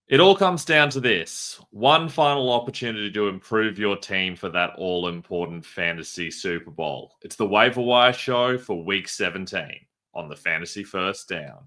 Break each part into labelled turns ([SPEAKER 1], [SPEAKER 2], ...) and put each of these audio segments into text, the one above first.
[SPEAKER 1] It all comes down to this one final opportunity to improve your team for that all important fantasy Super Bowl. It's the Waiver Wire show for week 17 on the Fantasy First Down.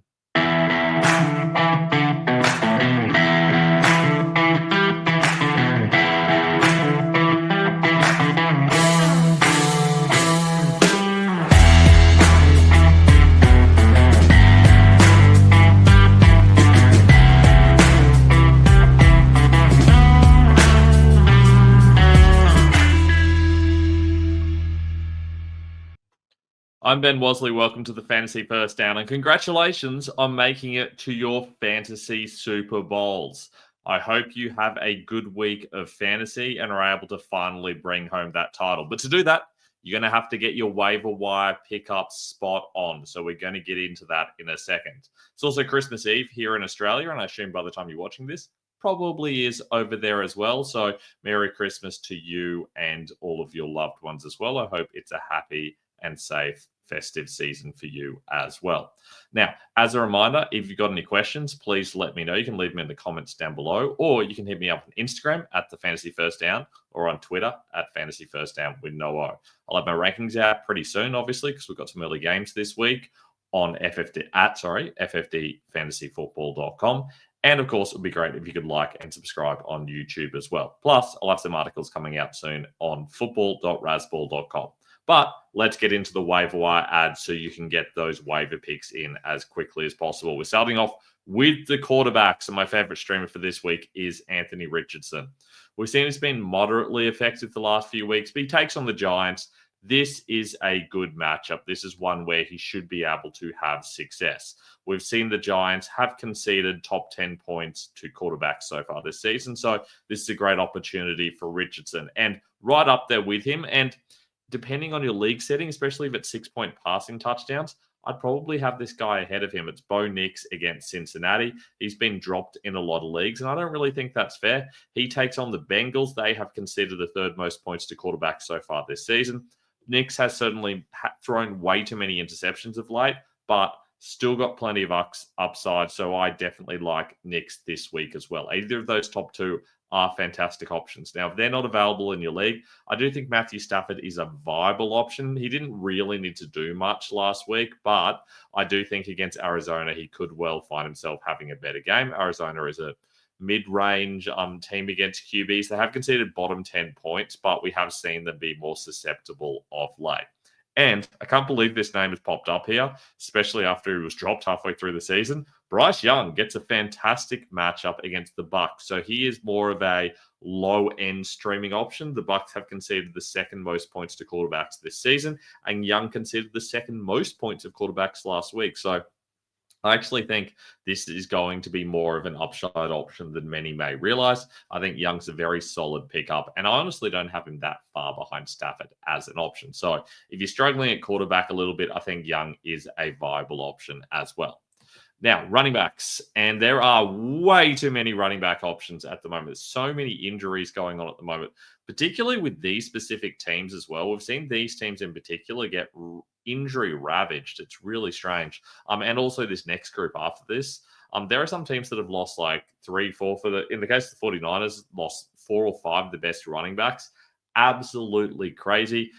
[SPEAKER 1] I'm Ben Wasley. Welcome to the Fantasy First Down, and congratulations on making it to your fantasy Super Bowls. I hope you have a good week of fantasy and are able to finally bring home that title. But to do that, you're going to have to get your waiver wire pickup spot on. So we're going to get into that in a second. It's also Christmas Eve here in Australia, and I assume by the time you're watching this, probably is over there as well. So Merry Christmas to you and all of your loved ones as well. I hope it's a happy and safe festive season for you as well. Now, as a reminder, if you've got any questions, please let me know. You can leave them in the comments down below, or you can hit me up on Instagram at the Fantasy First Down, or on Twitter at Fantasy First Down with no O. I'll have my rankings out pretty soon, obviously, because we've got some early games this week on FFDfantasyfootball.com. And of course, it would be great if you could like and subscribe on YouTube as well. Plus, I'll have some articles coming out soon on football.rasball.com. But let's get into the waiver wire ads so you can get those waiver picks in as quickly as possible. We're starting off with the quarterbacks, and my favorite streamer for this week is Anthony Richardson. We've seen he's been moderately effective the last few weeks, but he takes on the Giants. This is a good matchup. This is one where he should be able to have success. We've seen the Giants have conceded top 10 points to quarterbacks so far this season, so this is a great opportunity for Richardson. And right up there with him, and depending on your league setting, especially if it's 6-point passing touchdowns, I'd probably have this guy ahead of him. It's Bo Nix against Cincinnati. He's been dropped in a lot of leagues, and I don't really think that's fair. He takes on the Bengals. They have conceded the third most points to quarterbacks so far this season. Nix has certainly thrown way too many interceptions of late, but still got plenty of upside, so I definitely like Nix this week as well. Either of those top two are fantastic options. Now, if they're not available in your league, I do think Matthew Stafford is a viable option. He didn't really need to do much last week, but I do think against Arizona, he could well find himself having a better game. Arizona is a mid-range team against QBs. They have conceded bottom 10 points, but we have seen them be more susceptible of late. And I can't believe this name has popped up here, especially after he was dropped halfway through the season. Bryce Young gets a fantastic matchup against the Bucs. So he is more of a low-end streaming option. The Bucs have conceded the second most points to quarterbacks this season, and Young conceded the second most points of quarterbacks last week. So I actually think this is going to be more of an upside option than many may realize. I think Young's a very solid pickup, and I honestly don't have him that far behind Stafford as an option. So if you're struggling at quarterback a little bit, I think Young is a viable option as well. Now, running backs, and there are way too many running back options at the moment. There's so many injuries going on at the moment, particularly with these specific teams as well. We've seen these teams in particular get injury ravaged. It's really strange. And also this next group after this, there are some teams that have lost like 3, 4 in the case of the 49ers, lost 4 or 5 of the best running backs. Absolutely crazy.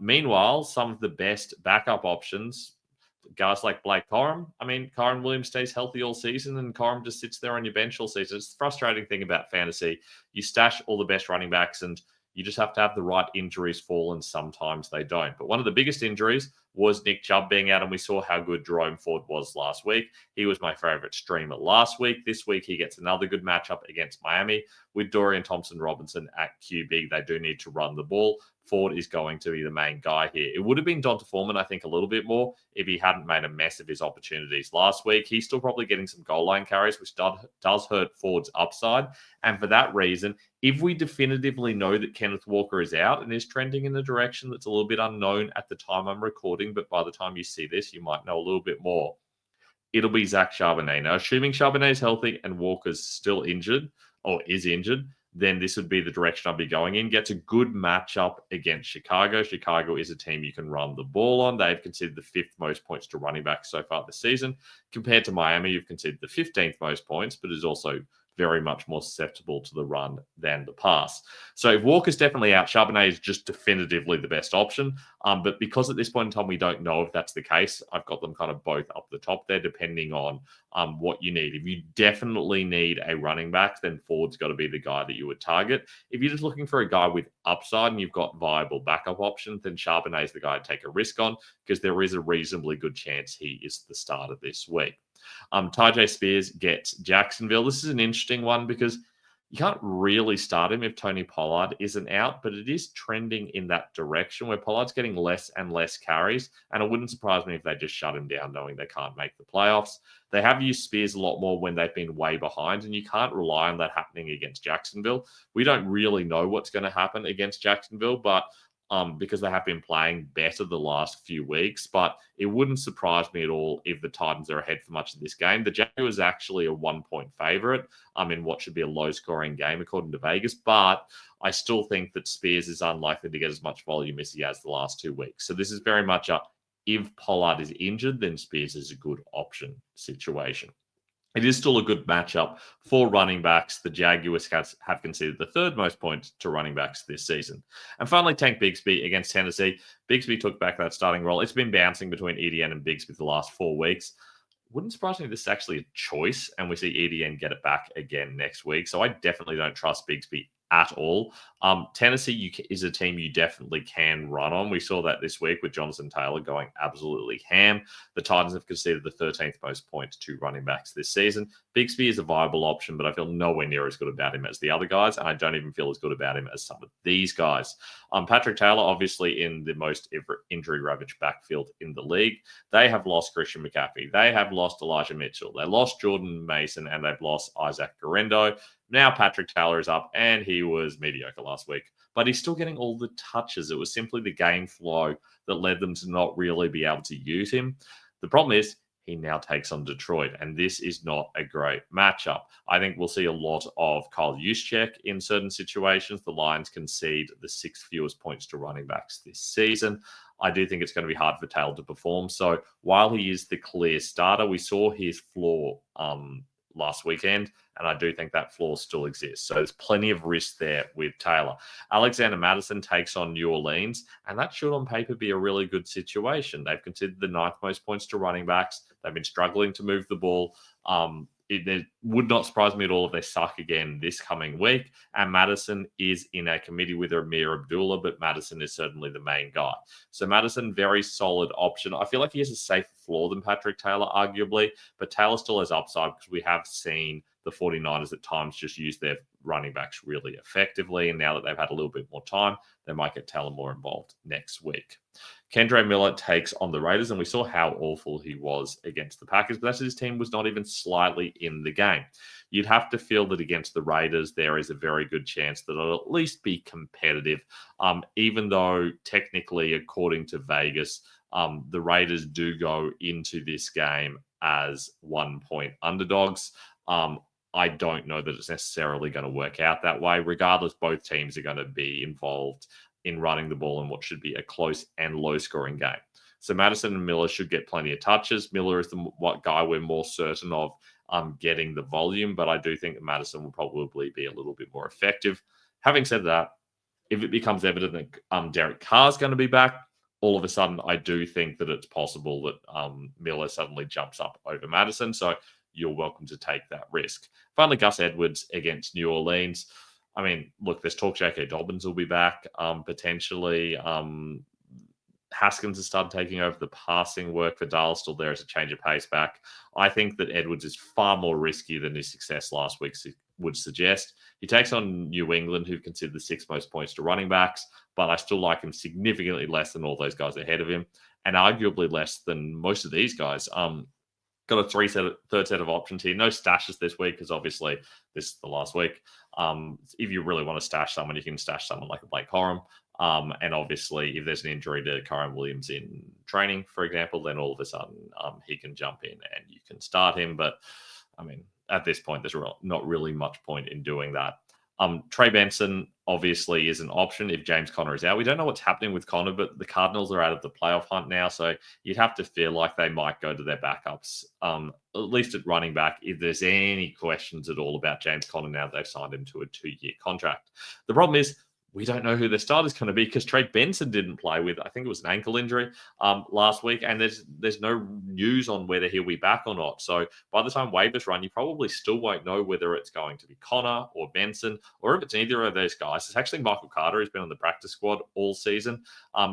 [SPEAKER 1] Meanwhile, some of the best backup options, guys like Blake Corum. I mean, Corum Williams stays healthy all season, and Corum just sits there on your bench all season. It's the frustrating thing about fantasy. You stash all the best running backs, and you just have to have the right injuries fall, and sometimes they don't. But one of the biggest injuries was Nick Chubb being out, and we saw how good Jerome Ford was last week. He was my favorite streamer last week. This week, he gets another good matchup against Miami with Dorian Thompson-Robinson at QB. They do need to run the ball. Ford is going to be the main guy here. It would have been Donta Foreman, I think, a little bit more if he hadn't made a mess of his opportunities last week. He's still probably getting some goal line carries, which does hurt Ford's upside. And for that reason, if we definitively know that Kenneth Walker is out and is trending in a direction that's a little bit unknown at the time I'm recording, but by the time you see this, you might know a little bit more, it'll be Zach Charbonnet. Now, assuming Charbonnet is healthy and Walker's still injured or is injured, then this would be the direction I'd be going in. Gets a good matchup against Chicago. Chicago is a team you can run the ball on. They've conceded the 5th most points to running backs so far this season. Compared to Miami, you've conceded the 15th most points, but is also very much more susceptible to the run than the pass. So if Walker's definitely out, Charbonnet is just definitively the best option. But because at this point in time, we don't know if that's the case, I've got them kind of both up the top there, depending on what you need. If you definitely need a running back, then Ford's got to be the guy that you would target. If you're just looking for a guy with upside and you've got viable backup options, then Charbonnet is the guy to take a risk on, because there is a reasonably good chance he is the starter this week. Tyjae Spears gets Jacksonville. This is an interesting one because you can't really start him if Tony Pollard isn't out, but it is trending in that direction where Pollard's getting less and less carries, and it wouldn't surprise me if they just shut him down knowing they can't make the playoffs. They have used Spears a lot more when they've been way behind, and you can't rely on that happening against Jacksonville. We don't really know what's going to happen against Jacksonville, but because they have been playing better the last few weeks, but it wouldn't surprise me at all if the Titans are ahead for much of this game. The Jaguars is actually a 1-point favorite in what should be a low-scoring game, according to Vegas, but I still think that Spears is unlikely to get as much volume as he has the last 2 weeks. So this is very much a, if Pollard is injured, then Spears is a good option situation. It is still a good matchup for running backs. The Jaguars have conceded the third most points to running backs this season. And finally, Tank Bigsby against Tennessee. Bigsby took back that starting role. It's been bouncing between Etienne and Bigsby the last 4 weeks. Wouldn't surprise me if this is actually a choice and we see Etienne get it back again next week. So I definitely don't trust Bigsby at all. Tennessee is a team you definitely can run on. We saw that this week with Jonathan Taylor going absolutely ham. The Titans have conceded the 13th most points to running backs this season. Bigsby is a viable option, but I feel nowhere near as good about him as the other guys, and I don't even feel as good about him as some of these guys. Patrick Taylor, obviously in the most injury-ravaged backfield in the league. They have lost Christian McCaffrey. They have lost Elijah Mitchell. They lost Jordan Mason, and they've lost Isaac Guerrero. Now Patrick Taylor is up, and he was mediocre last week, but he's still getting all the touches. It was simply the game flow that led them to not really be able to use him. The problem is he now takes on Detroit, and this is not a great matchup. I think we'll see a lot of Kyle Juszczyk in certain situations. The Lions concede the 6th fewest points to running backs this season. I do think it's going to be hard for Taylor to perform. So while he is the clear starter, we saw his floor last weekend, and I do think that floor still exists. So there's plenty of risk there with Taylor. Alexander Mattison takes on New Orleans, and that should on paper be a really good situation. They've conceded the 9th most points to running backs. They've been struggling to move the ball. It would not surprise me at all if they suck again this coming week. And Madison is in a committee with Amir Abdullah, but Madison is certainly the main guy. So Madison, very solid option. I feel like he has a safer floor than Patrick Taylor, arguably, but Taylor still has upside because we have seen the 49ers at times just use their running backs really effectively. And now that they've had a little bit more time, they might get Taylor more involved next week. Kendre Miller takes on the Raiders, and we saw how awful he was against the Packers, but that's his team was not even slightly in the game. You'd have to feel that against the Raiders, there is a very good chance that it'll at least be competitive, even though technically, according to Vegas, the Raiders do go into this game as 1-point underdogs. I don't know that it's necessarily going to work out that way. Regardless, both teams are going to be involved in running the ball in what should be a close and low-scoring game. So Madison and Miller should get plenty of touches. Miller is the guy we're more certain of getting the volume, but I do think that Madison will probably be a little bit more effective. Having said that, if it becomes evident that Derek Carr is going to be back, all of a sudden I do think that it's possible that Miller suddenly jumps up over Madison. So you're welcome to take that risk. Finally, Gus Edwards against New Orleans. I mean, look, there's talk J.K. Dobbins will be back, potentially. Haskins has started taking over the passing work for Dallas, still there as a change of pace back. I think that Edwards is far more risky than his success last week would suggest. He takes on New England, who've considered the 6th most points to running backs, but I still like him significantly less than all those guys ahead of him, and arguably less than most of these guys. Got a third set of options here. No stashes this week because obviously this is the last week. If you really want to stash someone, you can stash someone like a Blake Corum. And obviously, if there's an injury to Kyron Williams in training, for example, then all of a sudden he can jump in and you can start him. But I mean, at this point, there's not really much point in doing that. Trey Benson, obviously is an option if James Conner is out. We don't know what's happening with Conner, but the Cardinals are out of the playoff hunt now, so you'd have to feel like they might go to their backups, at least at running back, if there's any questions at all about James Conner now they've signed him to a 2-year contract. The problem is we don't know who their starter's going to be because Trey Benson didn't play with, I think it was an ankle injury last week, and there's no news on whether he'll be back or not. So by the time waivers run, you probably still won't know whether it's going to be Connor or Benson, or if it's either of those guys. It's actually Michael Carter who's been on the practice squad all season.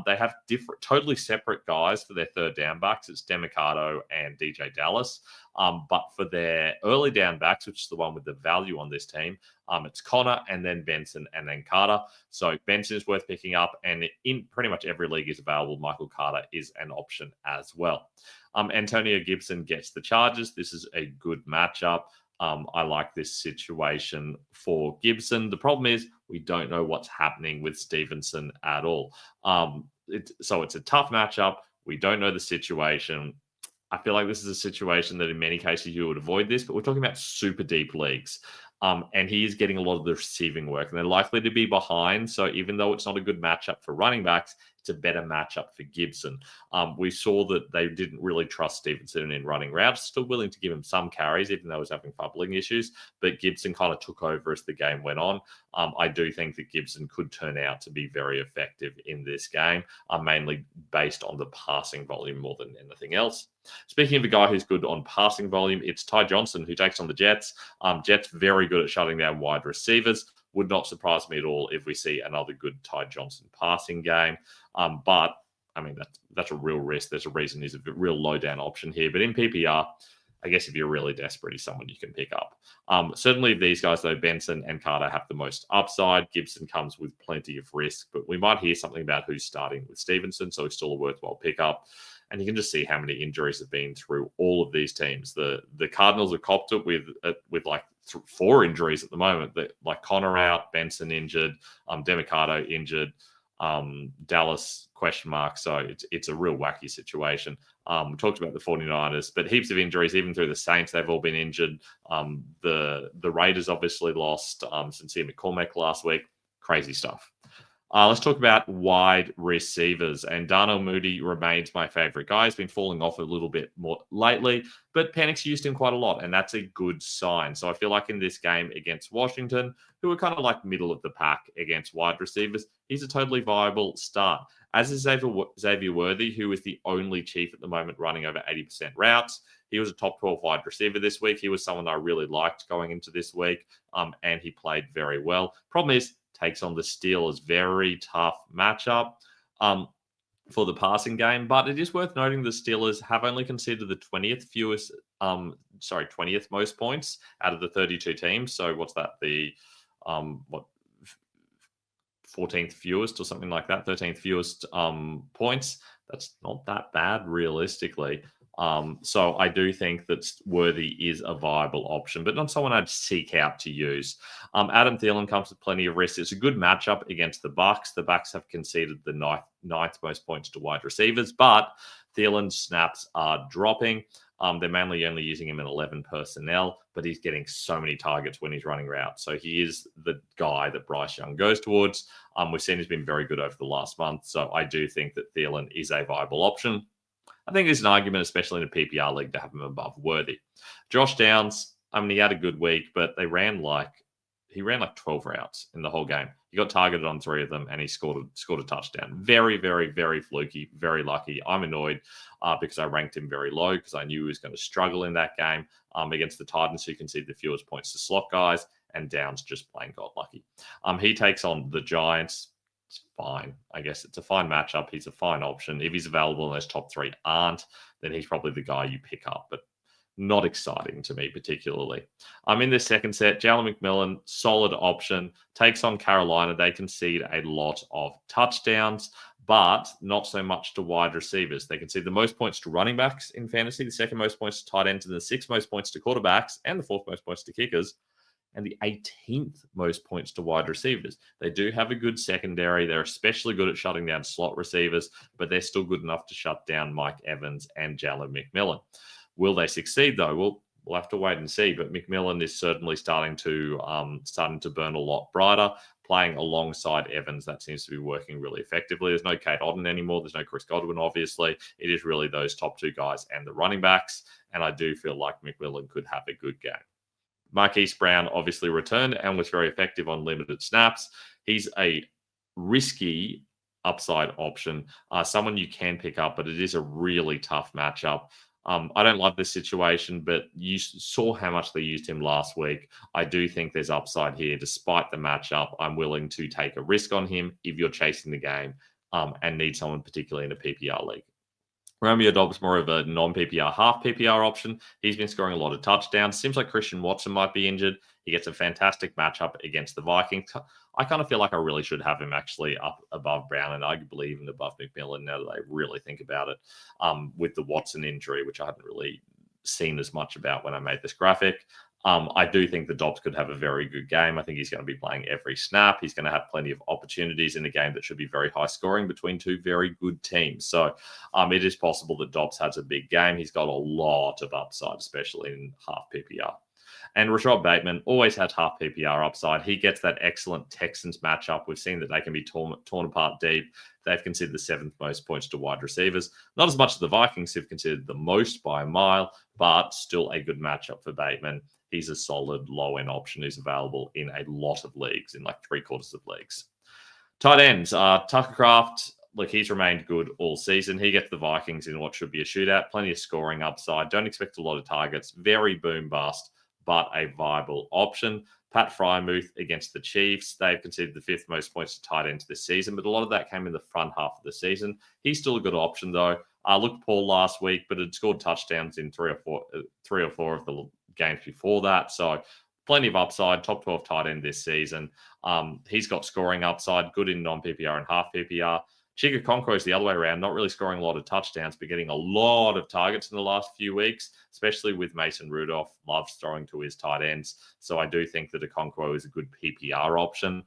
[SPEAKER 1] They have totally separate guys for their third down backs. It's Demicato and DJ Dallas. But for their early down backs, which is the one with the value on this team, it's Connor and then Benson and then Carter. So Benson is worth picking up, and in pretty much every league is available. Michael Carter is an option as well. Antonio Gibson gets the Chargers. This is a good matchup. I like this situation for Gibson. The problem is we don't know what's happening with Stevenson at all. So it's a tough matchup. We don't know the situation. I feel like this is a situation that in many cases you would avoid this, but we're talking about super deep leagues. And he is getting a lot of the receiving work, and they're likely to be behind. So even though it's not a good matchup for running backs, it's a better matchup for Gibson. We saw that they didn't really trust Stevenson in running routes, still willing to give him some carries, even though he was having fumbling issues. But Gibson kind of took over as the game went on. I do think that Gibson could turn out to be very effective in this game, mainly based on the passing volume more than anything else. Speaking of a guy who's good on passing volume, it's Ty Johnson, who takes on the Jets. Jets very good at shutting down wide receivers. Would not surprise me at all if we see another good Ty Johnson passing game. But, I mean, that's a real risk. There's a reason he's a real low-down option here. But in PPR, I guess if you're really desperate, he's someone you can pick up. Certainly these guys, though, Benson and Carter have the most upside. Gibson comes with plenty of risk. But we might hear something about who's starting with Stevenson, so it's still a worthwhile pickup. And you can just see how many injuries have been through all of these teams. The Cardinals have copped it with like 4 injuries at the moment. Like Connor out, Benson injured, Demicato injured, Dallas question mark. So it's a real wacky situation. We talked about the 49ers, but heaps of injuries, even through the Saints, they've all been injured. The Raiders obviously lost Sincere McCormick last week. Crazy stuff. Let's talk about wide receivers. And Darnell Mooney remains my favorite guy. He's been falling off a little bit more lately, but Panic's used him quite a lot, and that's a good sign. So I feel like in this game against Washington, who are kind of like middle of the pack against wide receivers, he's a totally viable start. As is Xavier Worthy, who is the only Chief at the moment running over 80% routes. He was a top 12 wide receiver this week. He was someone I really liked going into this week, and he played very well. Problem is, takes on the Steelers. Very tough matchup for the passing game, but it is worth noting the Steelers have only conceded the 20th most points out of the 32 teams. So what's that? The 14th fewest or something like that, 13th fewest points. That's not that bad realistically. So I do think that Worthy is a viable option, but not someone I'd seek out to use. Adam Thielen comes with plenty of risk. It's a good matchup against the Bucs. The Bucs have conceded the ninth most points to wide receivers, but Thielen's snaps are dropping. They're mainly only using him in 11 personnel, but he's getting so many targets when he's running routes. So he is the guy that Bryce Young goes towards. We've seen he's been very good over the last month. So I do think that Thielen is a viable option. I think there's an argument, especially in a PPR league, to have him above Worthy. Josh Downs, I mean, he had a good week, but he ran like 12 routes in the whole game. He got targeted on 3 of them, and he scored a touchdown. Very, very, very fluky, very lucky. I'm annoyed because I ranked him very low because I knew he was going to struggle in that game against the Titans, who conceded the fewest points to slot guys, and Downs just plain got lucky. He takes on the Giants. It's fine. I guess it's a fine matchup. He's a fine option. If he's available and those top 3 aren't, then he's probably the guy you pick up, but not exciting to me particularly. In this second set, Jalen McMillan, solid option, takes on Carolina. They concede a lot of touchdowns, but not so much to wide receivers. They concede the most points to running backs in fantasy, the second most points to tight ends, and the 6th most points to quarterbacks, and the 4th most points to kickers, and the 18th most points to wide receivers. They do have a good secondary. They're especially good at shutting down slot receivers, but they're still good enough to shut down Mike Evans and Jalen McMillan. Will they succeed, though? Well, we'll have to wait and see. But McMillan is certainly starting to burn a lot brighter. Playing alongside Evans, that seems to be working really effectively. There's no Kate Otten anymore. There's no Chris Godwin, obviously. It is really those top two guys and the running backs. And I do feel like McMillan could have a good game. Marquise Brown obviously returned and was very effective on limited snaps. He's a risky upside option, someone you can pick up, but it is a really tough matchup. I don't love this situation, but you saw how much they used him last week. I do think there's upside here. Despite the matchup, I'm willing to take a risk on him if you're chasing the game and need someone particularly in a PPR league. Romeo Dobbs, more of a non-PPR, half PPR option. He's been scoring a lot of touchdowns. Seems like Christian Watson might be injured. He gets a fantastic matchup against the Vikings. I kind of feel like I really should have him actually up above Brown and arguably even above McMillan now that I really think about it, with the Watson injury, which I hadn't really seen as much about when I made this graphic. I do think the Dobbs could have a very good game. I think he's going to be playing every snap. He's going to have plenty of opportunities in a game that should be very high scoring between two very good teams. So it is possible that Dobbs has a big game. He's got a lot of upside, especially in half PPR. And Rashad Bateman always had half PPR upside. He gets that excellent Texans matchup. We've seen that they can be torn apart deep. They've considered the seventh most points to wide receivers. Not as much as the Vikings have considered the most by a mile, but still a good matchup for Bateman. He's a solid low-end option who's available in a lot of leagues, in like 3/4 of leagues. Tight ends, Tucker Kraft, look, he's remained good all season. He gets the Vikings in what should be a shootout. Plenty of scoring upside. Don't expect a lot of targets. Very boom bust, but a viable option. Pat Freiermuth against the Chiefs. They've conceded the fifth most points to tight ends this season, but a lot of that came in the front half of the season. He's still a good option, though. Looked poor last week, but had scored touchdowns in three or four of the games before that. So plenty of upside, top 12 tight end this season. He's got scoring upside, good in non-PPR and half PPR. Chika Okonkwo is the other way around, not really scoring a lot of touchdowns, but getting a lot of targets in the last few weeks, especially with Mason Rudolph, loves throwing to his tight ends. So I do think that Okonkwo is a good PPR option,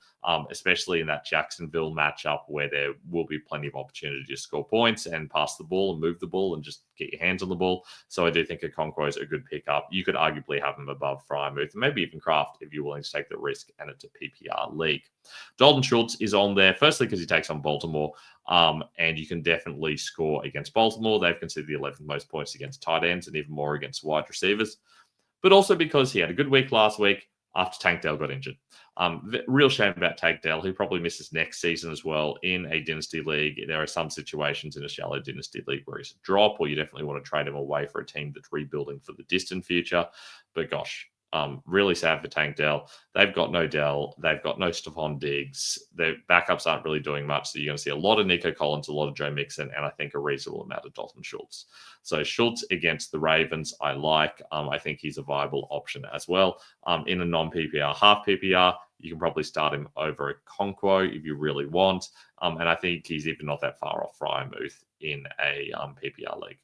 [SPEAKER 1] especially in that Jacksonville matchup where there will be plenty of opportunity to score points and pass the ball and move the ball and just get your hands on the ball. So I do think Okonkwo is a good pickup. You could arguably have him above Freiermuth, and maybe even Kraft if you're willing to take the risk and it's a PPR league. Dalton Schultz is on there, firstly because he takes on Baltimore, and you can definitely score against Baltimore. They've considered the 11th most points against tight ends and even more against wide receivers, but also because he had a good week last week after Tank Dell got injured. Real shame about Tank Dell. He probably misses next season as well in a dynasty league. There are some situations in a shallow dynasty league where he's a drop, or you definitely want to trade him away for a team that's rebuilding for the distant future. But gosh, really sad for Tank Dell. They've got no Dell. They've got no Stephon Diggs. Their backups aren't really doing much. So you're going to see a lot of Nico Collins, a lot of Joe Mixon, and I think a reasonable amount of Dalton Schultz. So Schultz against the Ravens, I like. I think he's a viable option as well. In a non-PPR, half PPR, you can probably start him over Okonkwo if you really want. And I think he's even not that far off Freiermuth in a PPR league.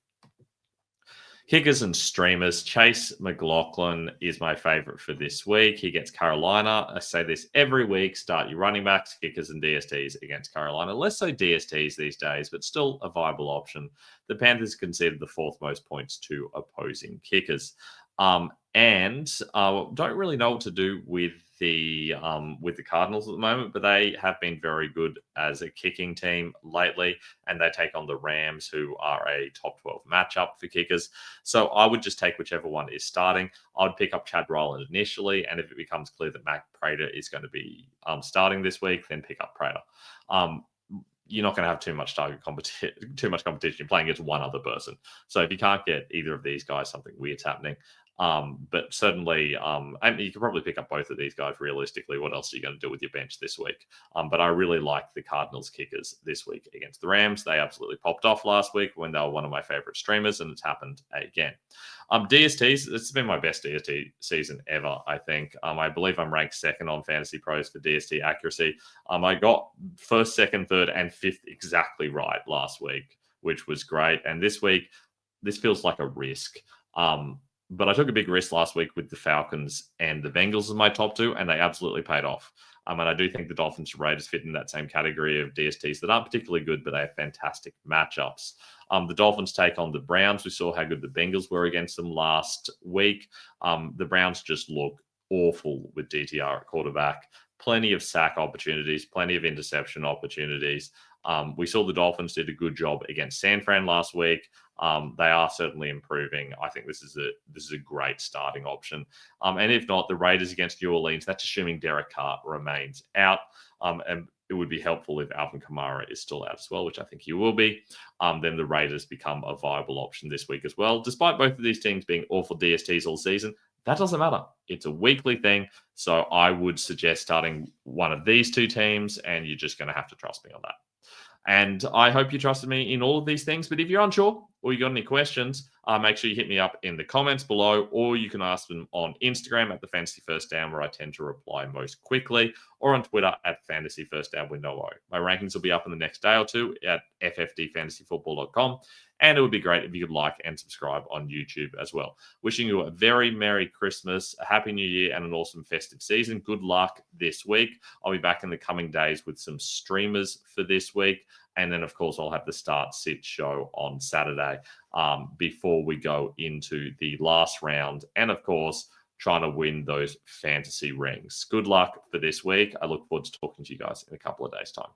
[SPEAKER 1] Kickers and streamers. Chase McLaughlin is my favorite for this week. He gets Carolina. I say this every week. Start your running backs, kickers, and DSTs against Carolina. Less so DSTs these days, but still a viable option. The Panthers conceded the fourth most points to opposing kickers. And don't really know what to do with the Cardinals at the moment, but they have been very good as a kicking team lately, and they take on the Rams, who are a top 12 matchup for kickers. So I would just take whichever one is starting. I would pick up Chad Ryland initially, and if it becomes clear that Matt Prater is going to be starting this week, then pick up Prater. You're not going to have too much competition. You're playing against one other person. So if you can't get either of these guys, something weird's happening. But certainly, you can probably pick up both of these guys realistically. What else are you going to do with your bench this week? But I really like the Cardinals kickers this week against the Rams. They absolutely popped off last week when they were one of my favorite streamers, and it's happened again. DSTs, it's been my best DST season ever, I think. I believe I'm ranked second on Fantasy Pros for DST accuracy. I got first, second, third, and fifth exactly right last week, which was great. And this week, this feels like a risk. But I took a big risk last week with the Falcons and the Bengals as my top two, and they absolutely paid off. And I do think the Dolphins and Raiders fit in that same category of DSTs that aren't particularly good, but they have fantastic matchups. The Dolphins take on the Browns. We saw how good the Bengals were against them last week. The Browns just look awful with DTR at quarterback. Plenty of sack opportunities, plenty of interception opportunities. We saw the Dolphins did a good job against San Fran last week. They are certainly improving. I think this is a great starting option. And if not, the Raiders against New Orleans, that's assuming Derek Carr remains out. And it would be helpful if Alvin Kamara is still out as well, which I think he will be. Then the Raiders become a viable option this week as well. Despite both of these teams being awful DSTs all season, that doesn't matter. It's a weekly thing. So I would suggest starting one of these two teams, and you're just going to have to trust me on that. And I hope you trusted me in all of these things. But if you're unsure or you got any questions, make sure you hit me up in the comments below, or you can ask them on Instagram at the Fantasy First Down, where I tend to reply most quickly, or on Twitter at Fantasy First Down with no O. My rankings will be up in the next day or two at ffdfantasyfootball.com. And it would be great if you could like and subscribe on YouTube as well. Wishing you a very Merry Christmas, a Happy New Year, and an awesome festive season. Good luck this week. I'll be back in the coming days with some streamers for this week. And then, of course, I'll have the Start Sit show on Saturday before we go into the last round. And, of course, trying to win those fantasy rings. Good luck for this week. I look forward to talking to you guys in a couple of days' time.